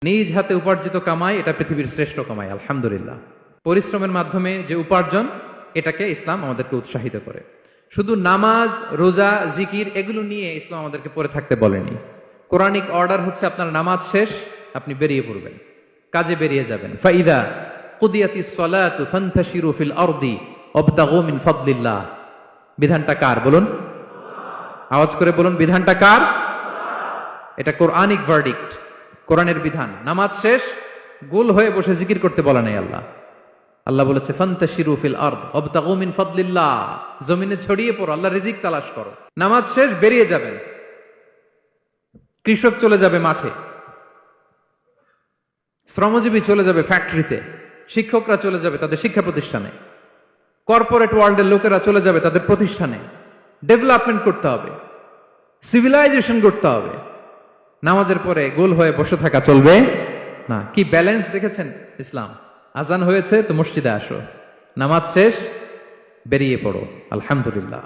নিজ হাতে উপার্জিত কামাই এটা পৃথিবীর শ্রেষ্ঠ কামাই, আলহামদুলিল্লাহ। পরিশ্রমের মাধ্যমে যে উপার্জন, এটাকে ইসলাম আমাদেরকে উৎসাহিত করে। শুধু নামাজ, রোজা, জিকির এগুলো নিয়ে ইসলাম আমাদেরকে পড়ে থাকতে বলেনি। কোরআনিক অর্ডার হচ্ছে আপনার নামাজ শেষ, আপনি বেরিয়ে পড়বেন, কাজে বেরিয়ে যাবেন। ফাইদা কুদিয়াতিস সালাতু ফান্তাশিরু ফিল আরদি ওয়াবতাগু মিন ফাদলিল্লাহ। বিধানটা কার বলুন? আওয়াজ করে বলুন, বিধানটা কার? এটা কোরআনিক ভার্ডিক্ট, কোরআনের বিধান। নামাজ শেষ, গোল হয়ে বসে জিকির করতে বলা নাই আল্লাহ। আল্লাহ বলেছে ফান্তাশিরু ফিল আরদ ওয়াবতাগু মিন ফাদলিল্লাহ, জমিনে ছড়িয়ে পড়ো, আল্লাহ রিজিক তালাশ করো। নামাজ শেষ বেরিয়ে যাবেন, কৃষক চলে যাবে মাঠে, শ্রমজীবী চলে যাবে ফ্যাক্টরিতে, শিক্ষকরা চলে যাবে তাদের শিক্ষা প্রতিষ্ঠানে, কর্পোরেট ওয়ার্ল্ডের লোকেরা চলে যাবে তাদের প্রতিষ্ঠানে। ডেভেলপমেন্ট করতে হবে, সিভিলাইজেশন করতে হবে। নামাজের পরে গোল হয়ে বসে থাকা চলবে না। কি ব্যালেন্স দেখেছেন ইসলাম? আজান হয়েছে তো মসজিদে আসো, নামাজ শেষ বেরিয়ে পড়ো, আলহামদুলিল্লাহ।